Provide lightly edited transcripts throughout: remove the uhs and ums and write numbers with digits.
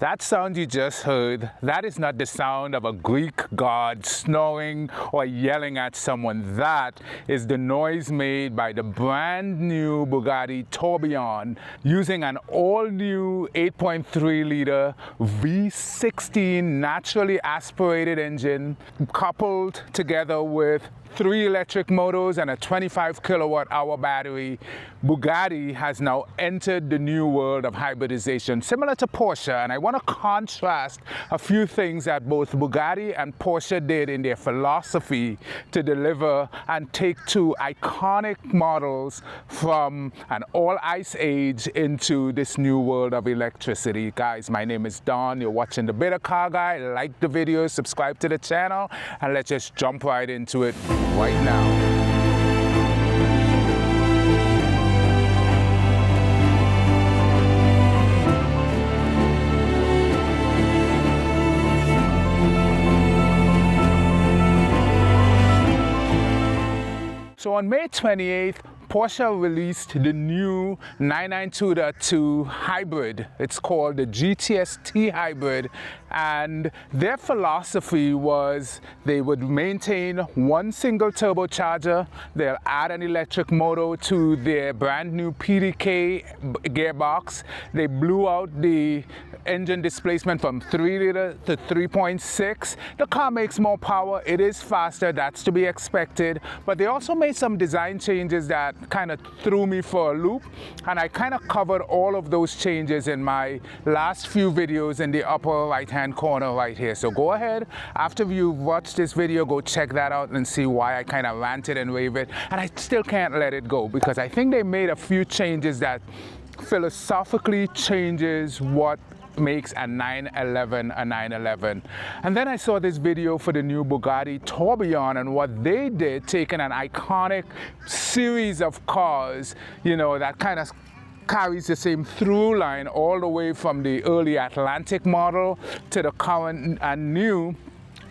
That sound you just heard, that is not the sound of a Greek god snoring or yelling at someone. That is the noise made by the brand new Bugatti Tourbillon using an all-new 8.3 liter V16 naturally aspirated engine coupled together with 3 electric motors and a 25 kilowatt hour battery. Bugatti has now entered the new world of hybridization, similar to Porsche, and I want to contrast a few things that both Bugatti and Porsche did in their philosophy to deliver and take two iconic models from an all-ice age into this new world of electricity. Guys, my name is Don. You're watching The Better Car Guy. Like the video, subscribe to the channel, and let's just jump right into it right now. So on May 28th, Porsche released the new 992.2 Hybrid. It's called the GTS Hybrid, and their philosophy was they would maintain one single turbocharger. They'll add an electric motor to their brand new PDK gearbox. They blew out the engine displacement from 3 liter to 3.6. The car makes more power. It is faster. That's to be expected. But they also made some design changes that kind of threw me for a loop, and I kind of covered all of those changes in my last few videos in the upper right hand corner right here. So go ahead, after you've watched this video, go check that out and see why I kind of ranted and raved it, and I still can't let it go because I think they made a few changes that philosophically changes what makes a 911 a 911. And then I saw this video for the new Bugatti Tourbillon, and what they did, taking an iconic series of cars, you know, that kind of carries the same through line all the way from the early Atlantic model to the current and new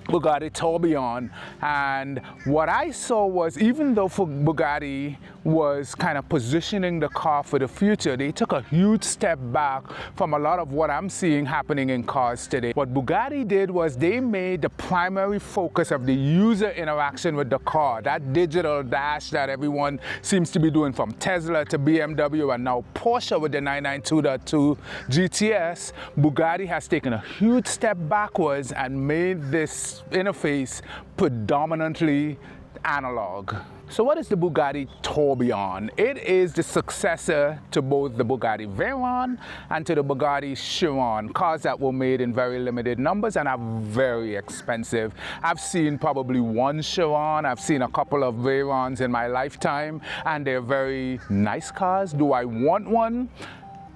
Bugatti Tourbillon. And what I saw was, even though for Bugatti was kind of positioning the car for the future, they took a huge step back from a lot of what I'm seeing happening in cars today. What Bugatti did was they made the primary focus of the user interaction with the car, that digital dash that everyone seems to be doing, from Tesla to BMW and now Porsche with the 992.2 GTS. Bugatti has taken a huge step backwards and made this interface predominantly analog. So what is the Bugatti Tourbillon? It is the successor to both the Bugatti Veyron and to the Bugatti Chiron, cars that were made in very limited numbers and are very expensive. I've seen probably one Chiron, I've seen a couple of Veyrons in my lifetime, and they're very nice cars. Do I want one?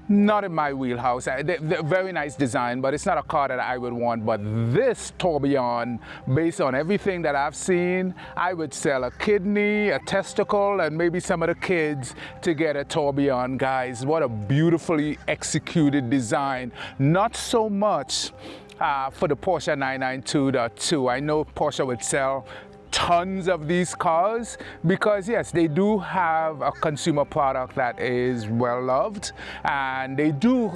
Not in my wheelhouse. They're very nice design, but it's not a car that I would want. But this Tourbillon, based on everything that I've seen, I would sell a kidney, a testicle, and maybe some of the kids to get a Tourbillon. Guys, what a beautifully executed design. Not so much for the Porsche 992.2. I know Porsche would sell tons of these cars because, yes, they do have a consumer product that is well loved, and they do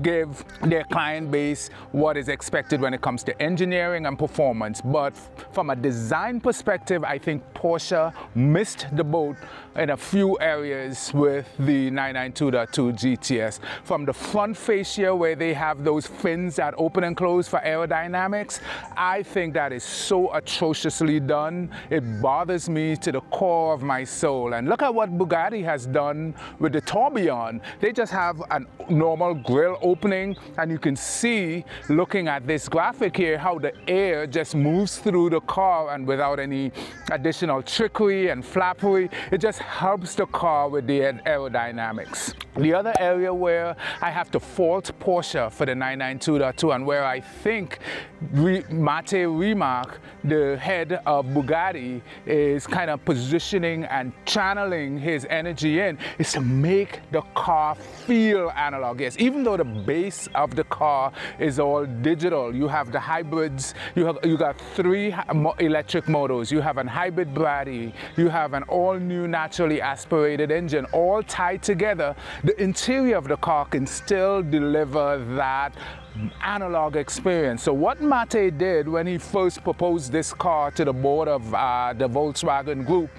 give their client base what is expected when it comes to engineering and performance. But from a design perspective, I think Porsche missed the boat in a few areas with the 992.2 GTS. From the front fascia, where they have those fins that open and close for aerodynamics, I think that is so atrociously done. It bothers me to the core of my soul. And look at what Bugatti has done with the Tourbillon. They just have a normal grille opening, and you can see, looking at this graphic here, how the air just moves through the car, and without any additional trickery and flappery, it just helps the car with the aerodynamics. The other area where I have to fault Porsche for the 992.2, and where I think Rimac, the head of Bugatti, is kind of positioning and channeling his energy in, is to make the car feel analog. Yes, even though the base of the car is all digital, you have the hybrids, you got 3 electric motors, you have a hybrid battery, you have an all-new naturally aspirated engine, all tied together. The interior of the car can still deliver that analog experience. So what Mate did when he first proposed this car to the board of the Volkswagen Group,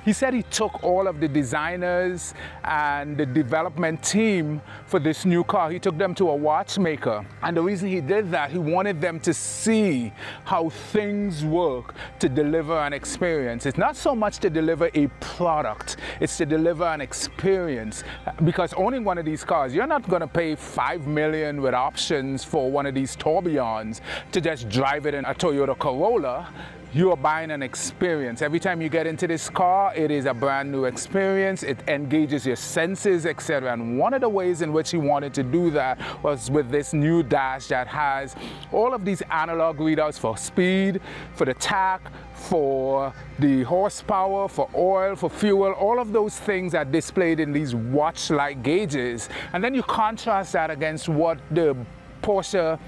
he said he took all of the designers and the development team for this new car. He took them to a watchmaker. And the reason he did that, he wanted them to see how things work to deliver an experience. It's not so much to deliver a product, it's to deliver an experience. Because owning one of these cars, you're not going to pay $5 million with options for one of these Tourbillons to just drive it in a Toyota Corolla. You are buying an experience. Every time you get into this car, it is a brand new experience. It engages your senses, etc. And one of the ways in which he wanted to do that was with this new dash that has all of these analog readouts for speed, for the tach, for the horsepower, for oil, for fuel. All of those things are displayed in these watch-like gauges. And then you contrast that against what the Porsche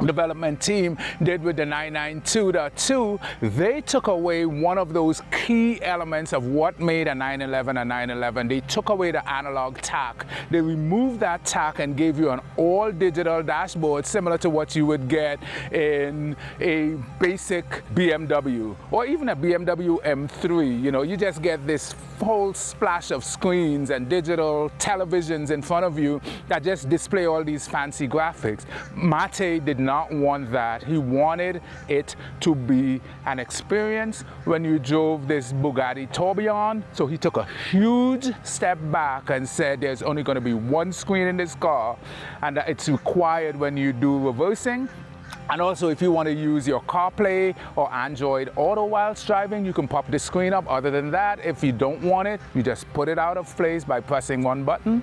development team did with the 992.2. They took away one of those key elements of what made a 911 a 911. They took away the analog tach. They removed that tach and gave you an all-digital dashboard similar to what you would get in a basic BMW or even a BMW M3. You know, you just get this whole splash of screens and digital televisions in front of you that just display all these fancy graphics. Mate did not want that. He wanted it to be an experience when you drove this Bugatti Tourbillon. So he took a huge step back and said there's only going to be one screen in this car, and that it's required when you do reversing. And also, if you want to use your CarPlay or Android Auto whilst driving, you can pop the screen up. Other than that, if you don't want it, you just put it out of place by pressing one button,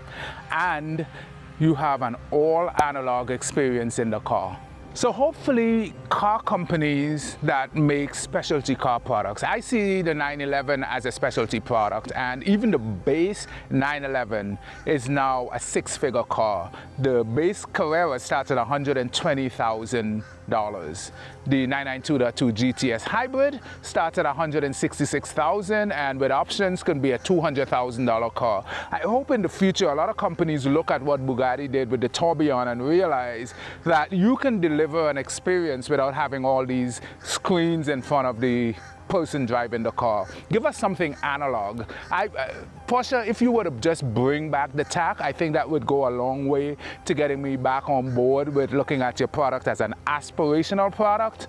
and you have an all analog experience in the car. So hopefully car companies that make specialty car products, I see the 911 as a specialty product, and even the base 911 is now a six-figure car. The base Carrera starts at $120,000. The 992.2 GTS Hybrid starts at $166,000, and with options can be a $200,000 car. I hope in the future a lot of companies look at what Bugatti did with the Tourbillon and realize that you can deliver an experience without having all these screens in front of the person driving the car. Give us something analog. Porsche, if you were to just bring back the tach, I think that would go a long way to getting me back on board with looking at your product as an aspirational product.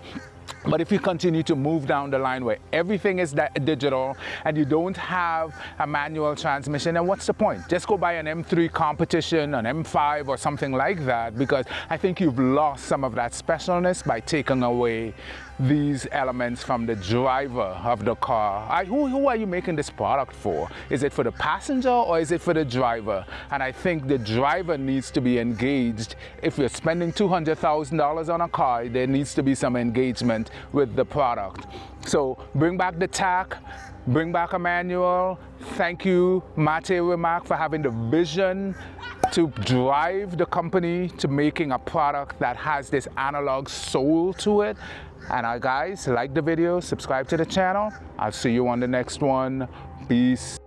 But if you continue to move down the line where everything is digital and you don't have a manual transmission, then what's the point? Just go buy an M3 competition, an M5 or something like that, because I think you've lost some of that specialness by taking away these elements from the driver of the car. Who are you making this product for? Is it for the passenger or is it for the driver? And I think the driver needs to be engaged. If you're spending $200,000 on a car, there needs to be some engagement with the product. So bring back the tach, bring back a manual. Thank you, Mate Rimac, for having the vision to drive the company to making a product that has this analog soul to it. And guys, like the video, subscribe to the channel. I'll see you on the next one. Peace.